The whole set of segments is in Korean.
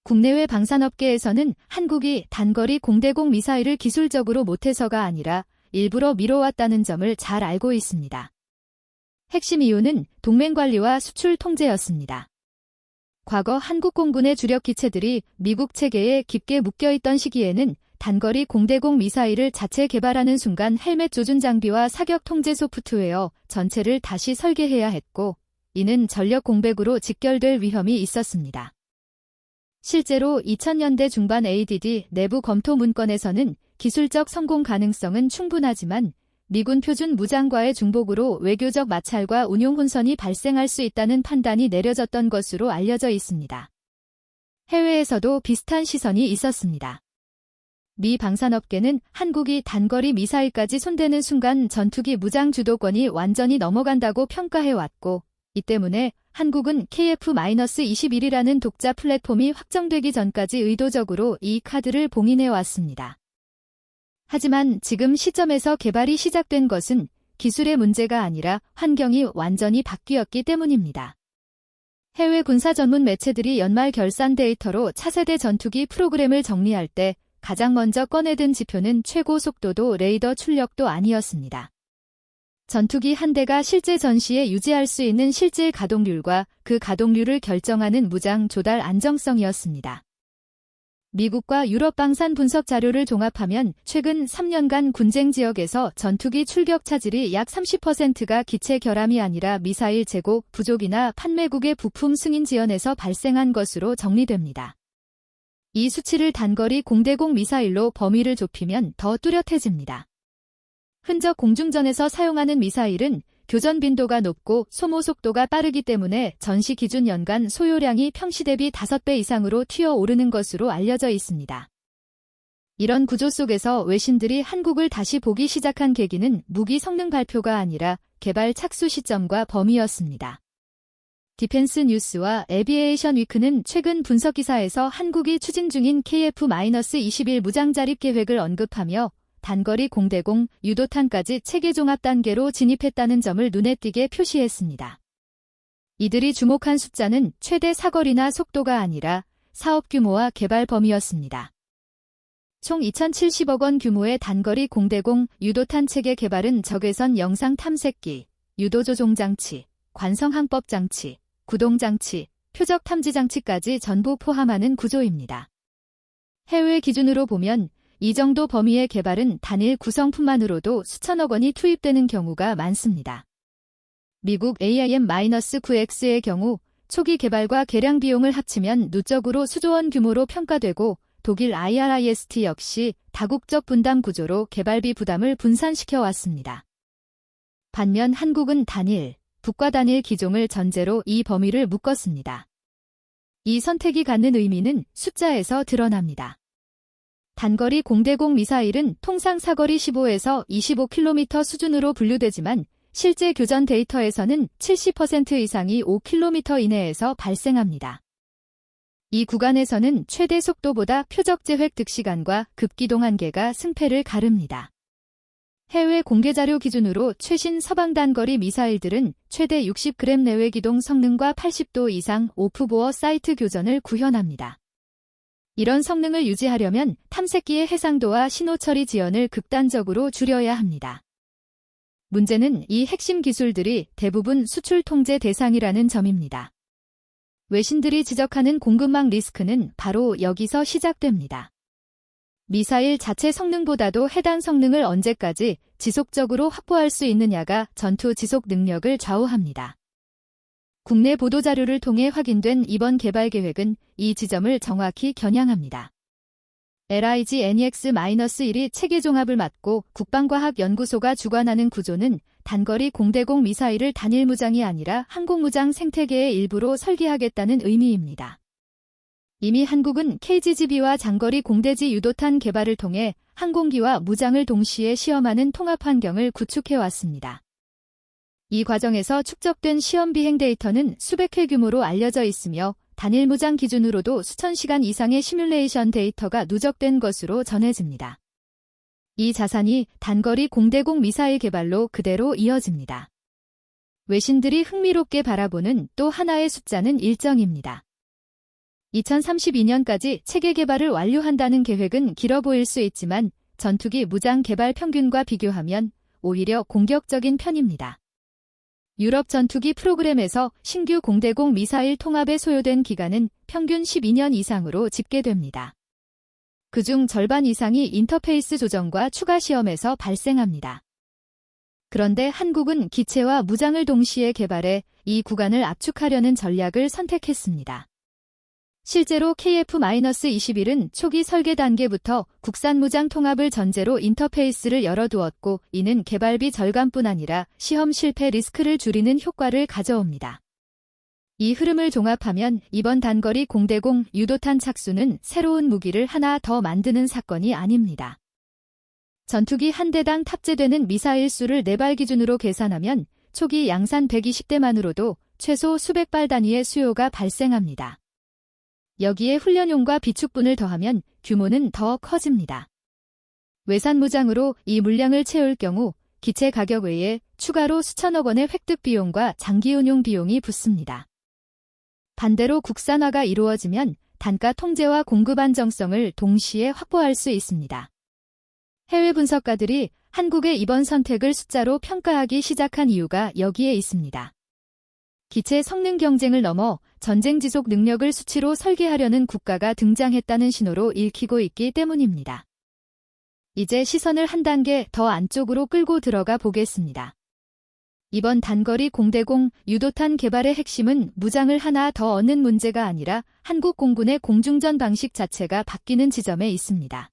국내외 방산업계에서는 한국이 단거리 공대공 미사일을 기술적으로 못해서가 아니라 일부러 미뤄왔다는 점을 잘 알고 있습니다. 핵심 이유는 동맹 관리와 수출 통제였습니다. 과거 한국 공군의 주력 기체들이 미국 체계에 깊게 묶여있던 시기에는 단거리 공대공 미사일을 자체 개발하는 순간 헬멧 조준 장비와 사격 통제 소프트웨어 전체를 다시 설계해야 했고, 이는 전력 공백으로 직결될 위험이 있었습니다. 실제로 2000년대 중반 ADD 내부 검토 문건에서는 기술적 성공 가능성은 충분하지만 미군 표준 무장과의 중복으로 외교적 마찰과 운용 혼선이 발생할 수 있다는 판단이 내려졌던 것으로 알려져 있습니다. 해외에서도 비슷한 시선이 있었습니다. 미 방산업계는 한국이 단거리 미사일까지 손대는 순간 전투기 무장 주도권이 완전히 넘어간다고 평가해왔고, 이 때문에 한국은 KF-21이라는 독자 플랫폼이 확정되기 전까지 의도적으로 이 카드를 봉인해왔습니다. 하지만 지금 시점에서 개발이 시작된 것은 기술의 문제가 아니라 환경이 완전히 바뀌었기 때문입니다. 해외 군사 전문 매체들이 연말 결산 데이터로 차세대 전투기 프로그램을 정리할 때 가장 먼저 꺼내든 지표는 최고 속도도 레이더 출력도 아니었습니다. 전투기 한 대가 실제 전시에 유지할 수 있는 실질 가동률과 그 가동률을 결정하는 무장 조달 안정성이었습니다. 미국과 유럽 방산 분석 자료를 종합하면 최근 3년간 군쟁 지역에서 전투기 출격 차질이 약 30%가 기체 결함이 아니라 미사일 재고 부족이나 판매국의 부품 승인 지연에서 발생한 것으로 정리됩니다. 이 수치를 단거리 공대공 미사일로 범위를 좁히면 더 뚜렷해집니다. 흔적 공중전에서 사용하는 미사일은 교전 빈도가 높고 소모 속도가 빠르기 때문에 전시 기준 연간 소요량이 평시 대비 5배 이상으로 튀어오르는 것으로 알려져 있습니다. 이런 구조 속에서 외신들이 한국을 다시 보기 시작한 계기는 무기 성능 발표가 아니라 개발 착수 시점과 범위였습니다. 디펜스 뉴스와 에비에이션 위크는 최근 분석 기사에서 한국이 추진 중인 KF-21 무장 자립 계획을 언급하며 단거리 공대공, 유도탄까지 체계 종합 단계로 진입했다는 점을 눈에 띄게 표시했습니다. 이들이 주목한 숫자는 최대 사거리나 속도가 아니라 사업 규모와 개발 범위였습니다. 총 2,070억 원 규모의 단거리 공대공, 유도탄 체계 개발은 적외선 영상 탐색기, 유도 조종 장치, 관성 항법 장치, 구동 장치, 표적 탐지 장치까지 전부 포함하는 구조입니다. 해외 기준으로 보면 이 정도 범위의 개발은 단일 구성품만으로도 수천억 원이 투입되는 경우가 많습니다. 미국 AIM-9X의 경우 초기 개발과 개량 비용을 합치면 누적으로 수조 원 규모로 평가되고 독일 IRIST 역시 다국적 분담 구조로 개발비 부담을 분산시켜 왔습니다. 반면 한국은 단일, 국가 단일 기종을 전제로 이 범위를 묶었습니다. 이 선택이 갖는 의미는 숫자에서 드러납니다. 단거리 공대공 미사일은 통상 사거리 15에서 25km 수준으로 분류되지만 실제 교전 데이터에서는 70% 이상이 5km 이내에서 발생합니다. 이 구간에서는 최대 속도보다 표적 제획 득시간과 급기동 한계가 승패를 가릅니다. 해외 공개 자료 기준으로 최신 서방 단거리 미사일들은 최대 60g 내외 기동 성능과 80도 이상 오프보어 사이트 교전을 구현합니다. 이런 성능을 유지하려면 탐색기의 해상도와 신호 처리 지연을 극단적으로 줄여야 합니다. 문제는 이 핵심 기술들이 대부분 수출 통제 대상이라는 점입니다. 외신들이 지적하는 공급망 리스크는 바로 여기서 시작됩니다. 미사일 자체 성능보다도 해당 성능을 언제까지 지속적으로 확보할 수 있느냐가 전투 지속 능력을 좌우합니다. 국내 보도자료를 통해 확인된 이번 개발 계획은 이 지점을 정확히 겨냥합니다. LIG-NEX-1이 체계 종합을 맡고 국방과학연구소가 주관하는 구조는 단거리 공대공 미사일을 단일 무장이 아니라 항공무장 생태계의 일부로 설계하겠다는 의미입니다. 이미 한국은 KGGB와 장거리 공대지 유도탄 개발을 통해 항공기와 무장을 동시에 시험하는 통합 환경을 구축해왔습니다. 이 과정에서 축적된 시험 비행 데이터는 수백 회 규모로 알려져 있으며 단일 무장 기준으로도 수천 시간 이상의 시뮬레이션 데이터가 누적된 것으로 전해집니다. 이 자산이 단거리 공대공 미사일 개발로 그대로 이어집니다. 외신들이 흥미롭게 바라보는 또 하나의 숫자는 일정입니다. 2032년까지 체계 개발을 완료한다는 계획은 길어 보일 수 있지만 전투기 무장 개발 평균과 비교하면 오히려 공격적인 편입니다. 유럽 전투기 프로그램에서 신규 공대공 미사일 통합에 소요된 기간은 평균 12년 이상으로 집계됩니다. 그중 절반 이상이 인터페이스 조정과 추가 시험에서 발생합니다. 그런데 한국은 기체와 무장을 동시에 개발해 이 구간을 압축하려는 전략을 선택했습니다. 실제로 KF-21은 초기 설계 단계부터 국산 무장 통합을 전제로 인터페이스를 열어두었고 이는 개발비 절감뿐 아니라 시험 실패 리스크를 줄이는 효과를 가져옵니다. 이 흐름을 종합하면 이번 단거리 공대공 유도탄 착수는 새로운 무기를 하나 더 만드는 사건이 아닙니다. 전투기 한 대당 탑재되는 미사일 수를 4발 기준으로 계산하면 초기 양산 120대만으로도 최소 수백 발 단위의 수요가 발생합니다. 여기에 훈련용과 비축분을 더하면 규모는 더 커집니다. 외산 무장으로 이 물량을 채울 경우 기체 가격 외에 추가로 수천억 원의 획득 비용과 장기 운용 비용이 붙습니다. 반대로 국산화가 이루어지면 단가 통제와 공급 안정성을 동시에 확보할 수 있습니다. 해외 분석가들이 한국의 이번 선택을 숫자로 평가하기 시작한 이유가 여기에 있습니다. 기체 성능 경쟁을 넘어 전쟁 지속 능력을 수치로 설계하려는 국가가 등장했다는 신호로 읽히고 있기 때문입니다. 이제 시선을 한 단계 더 안쪽으로 끌고 들어가 보겠습니다. 이번 단거리 공대공 유도탄 개발의 핵심은 무장을 하나 더 얻는 문제가 아니라 한국 공군의 공중전 방식 자체가 바뀌는 지점에 있습니다.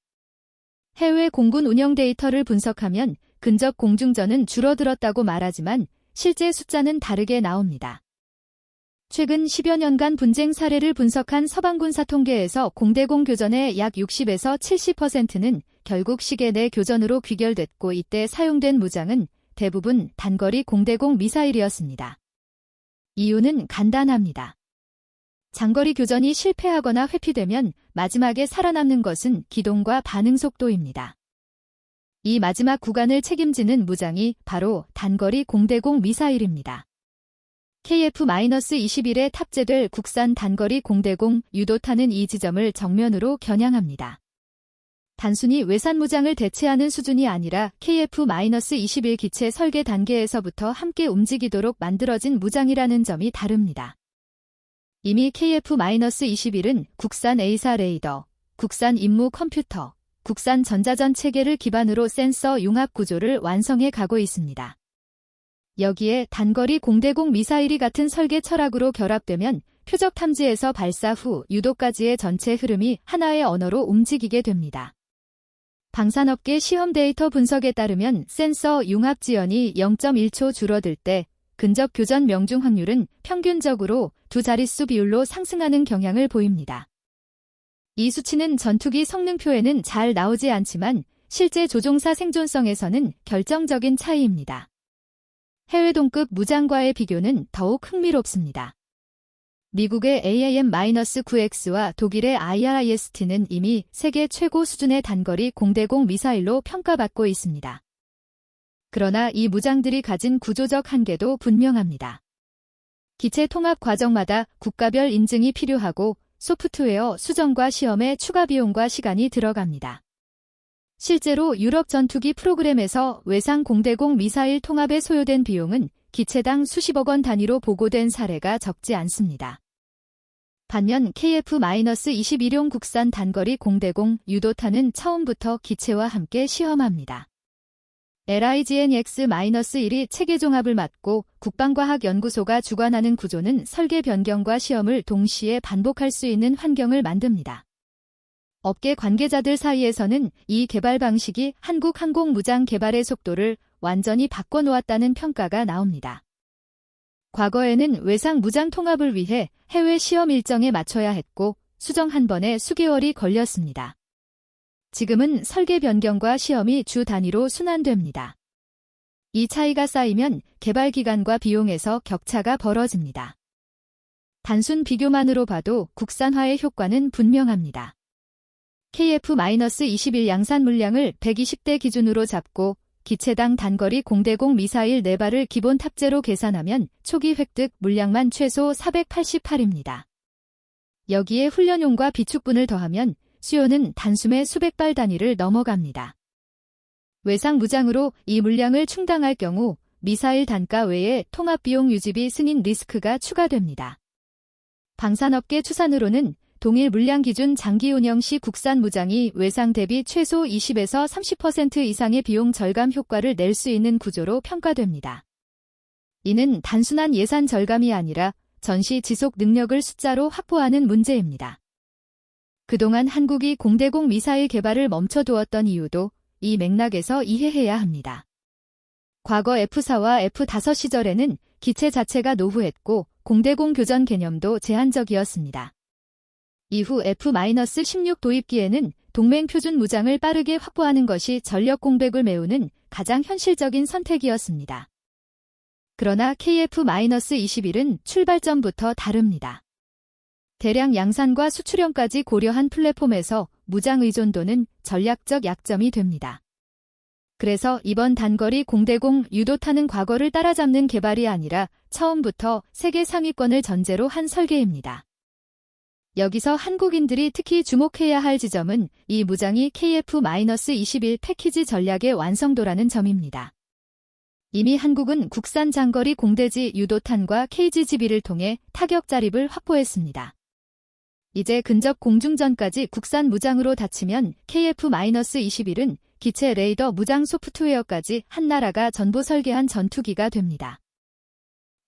해외 공군 운영 데이터를 분석하면 근접 공중전은 줄어들었다고 말하지만 실제 숫자는 다르게 나옵니다. 최근 10여 년간 분쟁 사례를 분석한 서방군사 통계에서 공대공 교전의 약 60에서 70%는 결국 시계 내 교전으로 귀결됐고 이때 사용된 무장은 대부분 단거리 공대공 미사일이었습니다. 이유는 간단합니다. 장거리 교전이 실패하거나 회피되면 마지막에 살아남는 것은 기동과 반응 속도입니다. 이 마지막 구간을 책임지는 무장이 바로 단거리 공대공 미사일입니다. KF-21에 탑재될 국산 단거리 공대공 유도탄은 이 지점을 정면으로 겨냥합니다. 단순히 외산 무장을 대체하는 수준이 아니라 KF-21 기체 설계 단계에서부터 함께 움직이도록 만들어진 무장이라는 점이 다릅니다. 이미 KF-21은 국산 A사 레이더, 국산 임무 컴퓨터, 국산 전자전 체계를 기반으로 센서 융합 구조를 완성해 가고 있습니다. 여기에 단거리 공대공 미사일이 같은 설계 철학으로 결합되면 표적 탐지에서 발사 후 유도까지의 전체 흐름이 하나의 언어로 움직이게 됩니다. 방산업계 시험 데이터 분석에 따르면 센서 융합 지연이 0.1초 줄어들 때 근접 교전 명중 확률은 평균적으로 2자릿수 비율로 상승하는 경향을 보입니다. 이 수치는 전투기 성능표에는 잘 나오지 않지만 실제 조종사 생존성에서는 결정적인 차이입니다. 해외 동급 무장과의 비교는 더욱 흥미롭습니다. 미국의 AAM-9X와 독일의 IRIS-T는 이미 세계 최고 수준의 단거리 공대공 미사일로 평가받고 있습니다. 그러나 이 무장들이 가진 구조적 한계도 분명합니다. 기체 통합 과정마다 국가별 인증이 필요하고 소프트웨어 수정과 시험에 추가 비용과 시간이 들어갑니다. 실제로 유럽 전투기 프로그램에서 외상 공대공 미사일 통합에 소요된 비용은 기체당 수십억 원 단위로 보고된 사례가 적지 않습니다. 반면 KF-21용 국산 단거리 공대공 유도탄은 처음부터 기체와 함께 시험합니다. LIGNX-1이 체계 종합을 맡고 국방과학연구소가 주관하는 구조는 설계 변경과 시험을 동시에 반복할 수 있는 환경을 만듭니다. 업계 관계자들 사이에서는 이 개발 방식이 한국 항공무장 개발의 속도를 완전히 바꿔놓았다는 평가가 나옵니다. 과거에는 외상 무장 통합을 위해 해외 시험 일정에 맞춰야 했고 수정 한 번에 수개월이 걸렸습니다. 지금은 설계 변경과 시험이 주 단위로 순환됩니다. 이 차이가 쌓이면 개발 기간과 비용에서 격차가 벌어집니다. 단순 비교만으로 봐도 국산화의 효과는 분명합니다. KF-21 양산 물량을 120대 기준으로 잡고 기체당 단거리 공대공 미사일 4발을 기본 탑재로 계산하면 초기 획득 물량만 최소 488입니다. 여기에 훈련용과 비축분을 더하면 수요는 단숨에 수백 발 단위를 넘어갑니다. 외상 무장으로 이 물량을 충당할 경우 미사일 단가 외에 통합비용 유지비 승인 리스크가 추가됩니다. 방산업계 추산으로는 동일 물량 기준 장기 운영 시 국산 무장이 외상 대비 최소 20에서 30% 이상의 비용 절감 효과를 낼 수 있는 구조로 평가됩니다. 이는 단순한 예산 절감이 아니라 전시 지속 능력을 숫자로 확보하는 문제입니다. 그동안 한국이 공대공 미사일 개발을 멈춰두었던 이유도 이 맥락에서 이해해야 합니다. 과거 F4와 F5 시절에는 기체 자체가 노후했고 공대공 교전 개념도 제한적이었습니다. 이후 F-16 도입기에는 동맹 표준 무장을 빠르게 확보하는 것이 전력 공백을 메우는 가장 현실적인 선택이었습니다. 그러나 KF-21은 출발점부터 다릅니다. 대량 양산과 수출형까지 고려한 플랫폼에서 무장 의존도는 전략적 약점이 됩니다. 그래서 이번 단거리 공대공 유도탄은 과거를 따라잡는 개발이 아니라 처음부터 세계 상위권을 전제로 한 설계입니다. 여기서 한국인들이 특히 주목해야 할 지점은 이 무장이 KF-21 패키지 전략의 완성도라는 점입니다. 이미 한국은 국산 장거리 공대지 유도탄과 KGGB를 통해 타격 자립을 확보했습니다. 이제 근접 공중전까지 국산 무장으로 닫히면 KF-21은 기체 레이더 무장 소프트웨어까지 한 나라가 전부 설계한 전투기가 됩니다.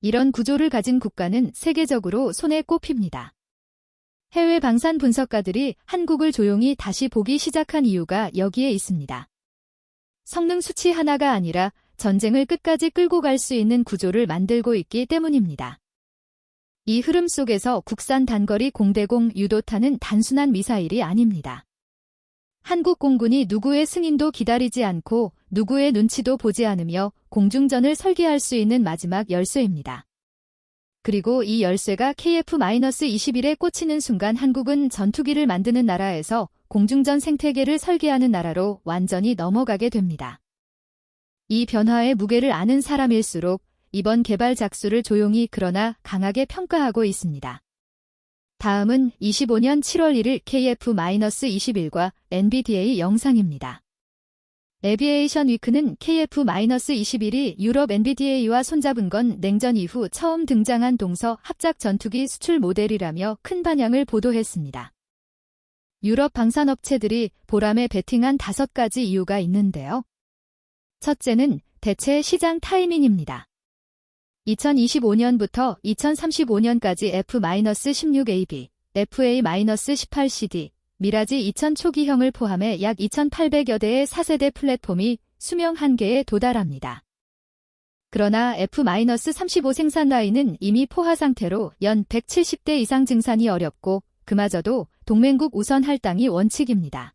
이런 구조를 가진 국가는 세계적으로 손에 꼽힙니다. 해외 방산 분석가들이 한국을 조용히 다시 보기 시작한 이유가 여기에 있습니다. 성능 수치 하나가 아니라 전쟁을 끝까지 끌고 갈 수 있는 구조를 만들고 있기 때문입니다. 이 흐름 속에서 국산 단거리 공대공 유도탄은 단순한 미사일이 아닙니다. 한국 공군이 누구의 승인도 기다리지 않고 누구의 눈치도 보지 않으며 공중전을 설계할 수 있는 마지막 열쇠입니다. 그리고 이 열쇠가 KF-21에 꽂히는 순간 한국은 전투기를 만드는 나라에서 공중전 생태계를 설계하는 나라로 완전히 넘어가게 됩니다. 이 변화의 무게를 아는 사람일수록 이번 개발 작수를 조용히 그러나 강하게 평가하고 있습니다. 다음은 25년 7월 1일 KF-21과 NBDA 영상입니다. 에비에이션 위크는 KF-21이 유럽 NBDA와 손잡은 건 냉전 이후 처음 등장한 동서 합작 전투기 수출 모델이라며 큰 반향을 보도했습니다. 유럽 방산업체들이 보람에 베팅한 5가지 이유가 있는데요. 첫째는 대체 시장 타이밍입니다. 2025년부터 2035년까지 F-16AB, FA-18CD, 미라지 2000 초기형을 포함해 약 2800여 대의 4세대 플랫폼이 수명 한계에 도달합니다. 그러나 F-35 생산 라인은 이미 포화 상태로 연 170대 이상 증산이 어렵고 그마저도 동맹국 우선 할당이 원칙입니다.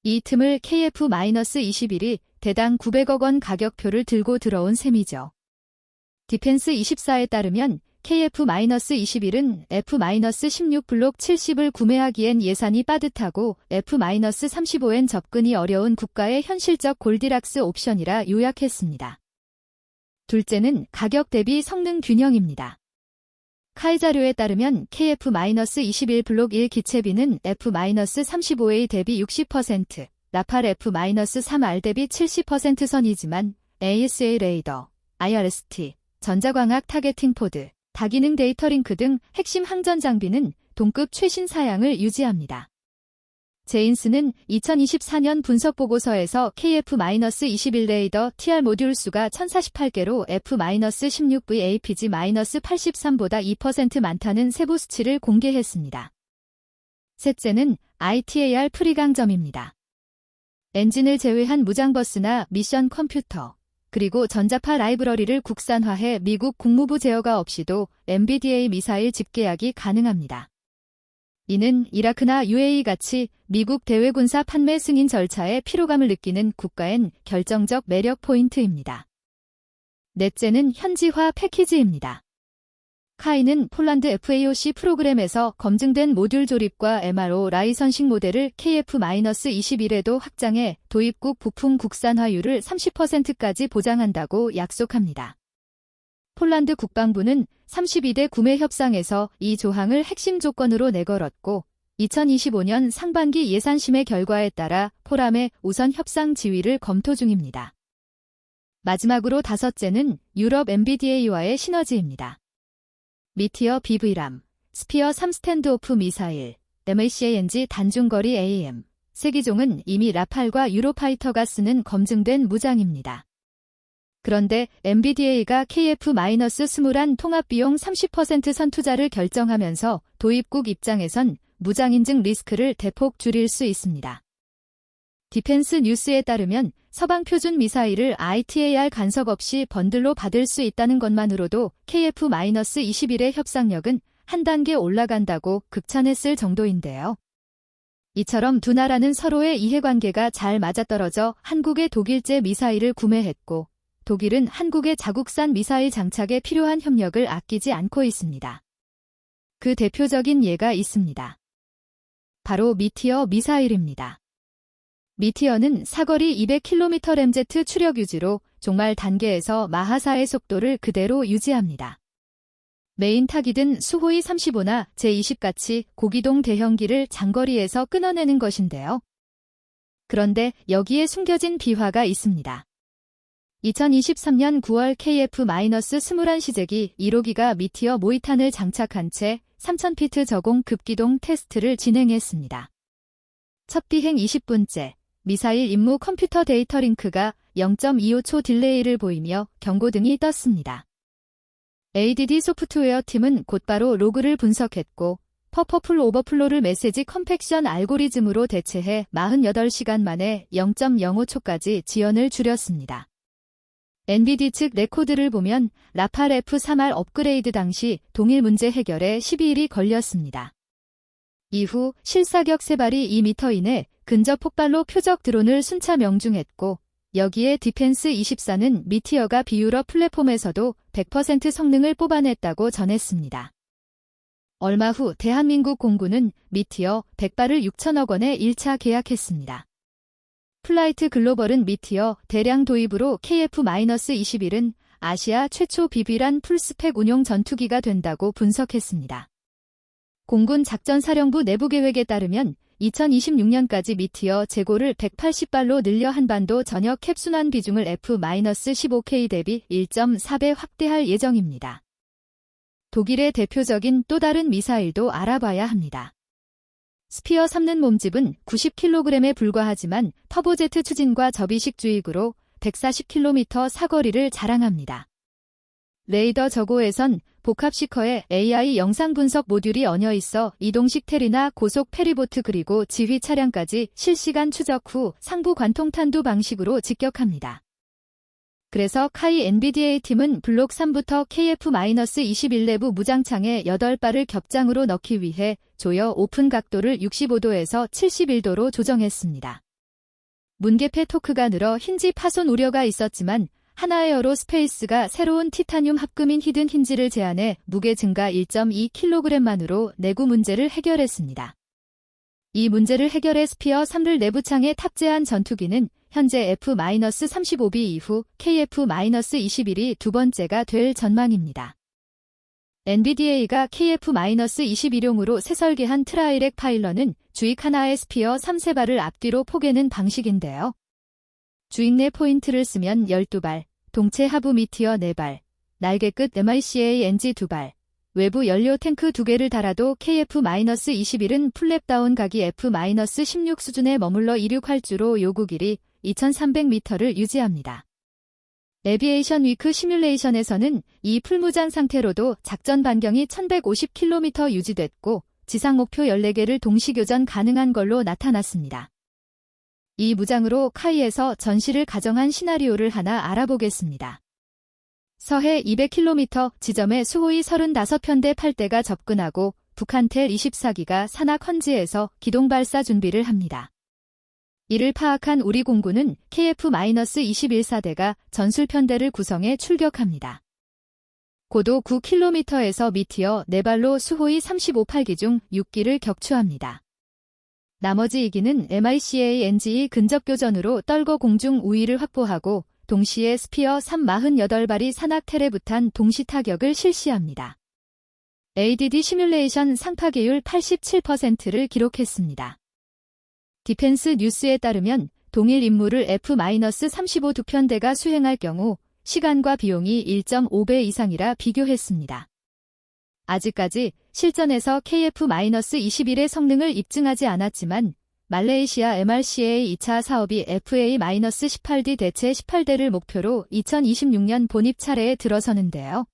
이 틈을 KF-21이 대당 900억 원 가격표를 들고 들어온 셈이죠. 디펜스24에 따르면 KF-21은 F-16 블록 70을 구매하기엔 예산이 빠듯하고 F-35엔 접근이 어려운 국가의 현실적 골디락스 옵션이라 요약했습니다. 둘째는 가격 대비 성능 균형입니다. 카이 자료에 따르면 KF-21 블록 1 기체비는 F-35A 대비 60%, 라팔 F-3R 대비 70% 선이지만 ASA 레이더, IRST, 전자광학 타겟팅 포드, 다기능 데이터 링크 등 핵심 항전 장비는 동급 최신 사양을 유지합니다. 제인스는 2024년 분석 보고서에서 KF-21 레이더 TR 모듈 수가 1048개로 F-16V APG-83보다 2% 많다는 세부 수치를 공개했습니다. 셋째는 ITAR 프리강점입니다. 엔진을 제외한 무장버스나 미션 컴퓨터, 그리고 전자파 라이브러리를 국산화해 미국 국무부 제어가 없이도 NBDA 미사일 집계약이 가능합니다. 이는 이라크나 UAE 같이 미국 대외군사 판매 승인 절차에 피로감을 느끼는 국가엔 결정적 매력 포인트입니다. 넷째는 현지화 패키지입니다. 카이는 폴란드 FAOC 프로그램에서 검증된 모듈 조립과 MRO 라이선싱 모델을 KF-21에도 확장해 도입국 부품 국산화율을 30%까지 보장한다고 약속합니다. 폴란드 국방부는 32대 구매 협상에서 이 조항을 핵심 조건으로 내걸었고 2025년 상반기 예산심의 결과에 따라 포람의 우선 협상 지위를 검토 중입니다. 마지막으로 다섯째는 유럽 MBDA와의 시너지입니다. 미티어 BV람, 스피어 3 스탠드오프 미사일, MACANG 단중거리 AM, 세 기종은 이미 라팔과 유로파이터가 쓰는 검증된 무장입니다. 그런데 MBDA가 KF-20란 통합비용 30% 선투자를 결정하면서 도입국 입장에선 무장 인증 리스크를 대폭 줄일 수 있습니다. 디펜스 뉴스에 따르면 서방 표준 미사일을 ITAR 간섭 없이 번들로 받을 수 있다는 것만으로도 KF-21의 협상력은 한 단계 올라간다고 극찬했을 정도인데요. 이처럼 두 나라는 서로의 이해관계가 잘 맞아떨어져 한국의 독일제 미사일을 구매했고 독일은 한국의 자국산 미사일 장착에 필요한 협력을 아끼지 않고 있습니다. 그 대표적인 예가 있습니다. 바로 미티어 미사일입니다. 미티어는 사거리 200km 램제트 추력 유지로 종말 단계에서 마하4의 속도를 그대로 유지합니다. 메인 타깃은 수호이 35나 제20같이 고기동 대형기를 장거리에서 끊어내는 것인데요. 그런데 여기에 숨겨진 비화가 있습니다. 2023년 9월 KF-21 시제기 1호기가 미티어 모이탄을 장착한 채 3000피트 저공 급기동 테스트를 진행했습니다. 첫 비행 20분째, 미사일 임무 컴퓨터 데이터 링크가 0.25초 딜레이를 보이며 경고등이 떴습니다. ADD 소프트웨어 팀은 곧바로 로그를 분석했고 퍼포풀 오버플로를 메시지 컴팩션 알고리즘으로 대체해 48시간 만에 0.05초까지 지연을 줄였습니다. NBD 측 레코드를 보면 라팔 F3R 업그레이드 당시 동일 문제 해결에 12일이 걸렸습니다. 이후 실사격 3발이 2m 이내 근접 폭발로 표적 드론을 순차 명중했고 여기에 디펜스 24는 미티어가 비유럽 플랫폼에서도 100% 성능을 뽑아냈다고 전했습니다. 얼마 후 대한민국 공군은 미티어 100발을 6천억 원에 1차 계약했습니다. 플라이트 글로벌은 미티어 대량 도입으로 KF-21은 아시아 최초 비비란 풀스펙 운용 전투기가 된다고 분석했습니다. 공군 작전사령부 내부 계획에 따르면 2026년까지 미티어 재고를 180발로 늘려 한반도 전역 캡순환 비중을 F-15K 대비 1.4배 확대할 예정입니다. 독일의 대표적인 또 다른 미사일도 알아봐야 합니다. 스피어 3는 몸집은 90kg에 불과하지만 터보제트 추진과 접이식 주익으로 140km 사거리를 자랑합니다. 레이더 저고에선 복합시커에 AI 영상 분석 모듈이 얹어 있어 이동식 텔이나 고속 페리보트 그리고 지휘 차량까지 실시간 추적 후 상부 관통 탄두 방식으로 직격합니다. 그래서 카이 NBDA 팀은 블록 3부터 KF-21 내부 무장창에 8발을 겹장으로 넣기 위해 조여 오픈 각도를 65도에서 71도로 조정했습니다. 문개폐 토크가 늘어 힌지 파손 우려가 있었지만 하나에어로스페이스가 새로운 티타늄 합금인 히든 힌지를 제안해 무게 증가 1.2kg만으로 내구 문제를 해결했습니다. 이 문제를 해결해 스피어 3를 내부창에 탑재한 전투기는 현재 F-35B 이후 KF-21이 두 번째가 될 전망입니다. NBDA가 KF-21용으로 새 설계한 트라이렉 파일런은 주익 하나의 스피어 3세발을 앞뒤로 포개는 방식인데요. 주익 내 포인트를 쓰면 12발, 동체 하부 미티어 4발, 날개 끝 MICANG 2발, 외부 연료 탱크 2개를 달아도 KF-21은 플랩다운 각이 F-16 수준에 머물러 이륙할 주로 요구 길이 2300m를 유지합니다. 에비에이션 위크 시뮬레이션에서는 이 풀무장 상태로도 작전 반경이 1150km 유지됐고 지상 목표 14개를 동시 교전 가능한 걸로 나타났습니다. 이 무장으로 카이에서 전시를 가정한 시나리오를 하나 알아보겠습니다. 서해 200km 지점에 수호이 35편대 8대가 접근하고 북한 텔 24기가 산악 헌지에서 기동 발사 준비를 합니다. 이를 파악한 우리 공군은 KF-21사대가 전술편대를 구성해 출격합니다. 고도 9km에서 미티어 4발로 수호이 35발기 중 6기를 격추합니다. 나머지 2기는 MICANG 근접교전으로 떨궈 공중 우위를 확보하고 동시에 스피어 348발이 산악 테레부탄 동시 타격을 실시합니다. ADD 시뮬레이션 상파계율 87%를 기록했습니다. 디펜스 뉴스에 따르면 동일 임무를 F-35 두 편대가 수행할 경우 시간과 비용이 1.5배 이상이라 비교했습니다. 아직까지 실전에서 KF-21의 성능을 입증하지 않았지만 말레이시아 MRCA의 2차 사업이 FA-18D 대체 18대를 목표로 2026년 본입 차례에 들어서는데요.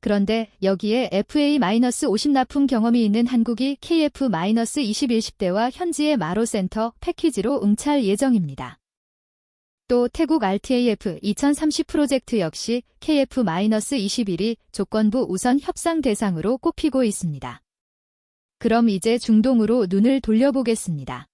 그런데 여기에 FA-50 납품 경험이 있는 한국이 KF-21 10대와 현지의 마로센터 패키지로 응찰 예정입니다. 또 태국 RTAF 2030 프로젝트 역시 KF-21이 조건부 우선 협상 대상으로 꼽히고 있습니다. 그럼 이제 중동으로 눈을 돌려보겠습니다.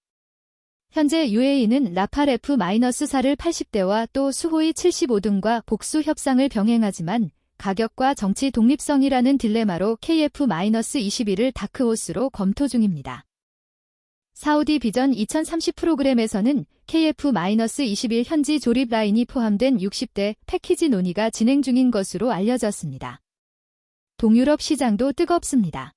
현재 UAE는 라팔 F-4를 80대와 또 수호이 75등과 복수 협상을 병행하지만 가격과 정치 독립성이라는 딜레마로 KF-21을 다크호스로 검토 중입니다. 사우디 비전 2030 프로그램에서는 KF-21 현지 조립 라인이 포함된 60대 패키지 논의가 진행 중인 것으로 알려졌습니다. 동유럽 시장도 뜨겁습니다.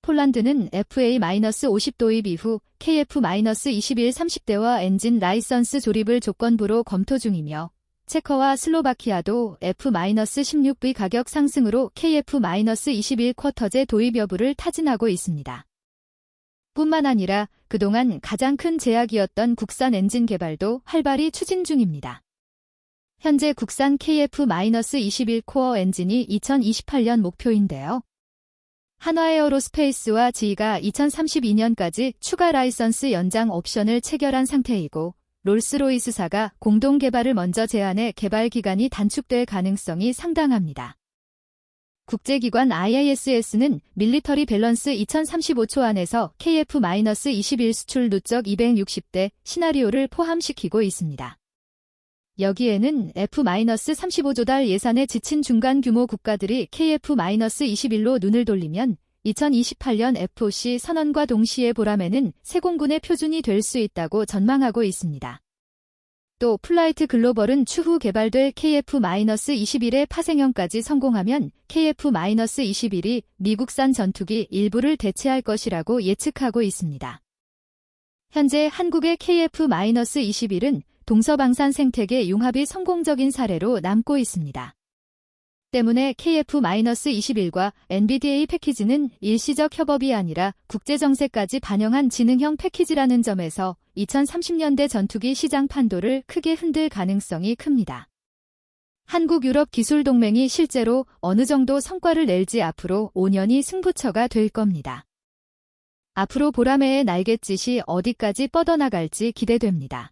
폴란드는 FA-50 도입 이후 KF-21 30대와 엔진 라이선스 조립을 조건부로 검토 중이며 체커와 슬로바키아도 F-16V 가격 상승으로 KF-21 쿼터제 도입 여부를 타진하고 있습니다. 뿐만 아니라 그동안 가장 큰 제약이었던 국산 엔진 개발도 활발히 추진 중입니다. 현재 국산 KF-21 코어 엔진이 2028년 목표인데요. 한화에어로스페이스와 GE가 2032년까지 추가 라이선스 연장 옵션을 체결한 상태이고 롤스로이스사가 공동 개발을 먼저 제안해 개발 기간이 단축될 가능성이 상당합니다. 국제기관 IISS는 밀리터리 밸런스 2035 초안에서 KF-21 수출 누적 260대 시나리오를 포함시키고 있습니다. 여기에는 F-35조달 예산에 지친 중간 규모 국가들이 KF-21로 눈을 돌리면 2028년 FOC 선언과 동시에 보람에는 세공군의 표준이 될 수 있다고 전망하고 있습니다. 또 플라이트 글로벌은 추후 개발될 KF-21의 파생형까지 성공하면 KF-21이 미국산 전투기 일부를 대체할 것이라고 예측하고 있습니다. 현재 한국의 KF-21은 동서방산 생태계 융합이 성공적인 사례로 남고 있습니다. 때문에 KF-21과 NVDA 패키지는 일시적 협업이 아니라 국제정세까지 반영한 지능형 패키지라는 점에서 2030년대 전투기 시장 판도를 크게 흔들 가능성이 큽니다. 한국-유럽-기술동맹이 실제로 어느 정도 성과를 낼지 앞으로 5년이 승부처가 될 겁니다. 앞으로 보라매의 날갯짓이 어디까지 뻗어나갈지 기대됩니다.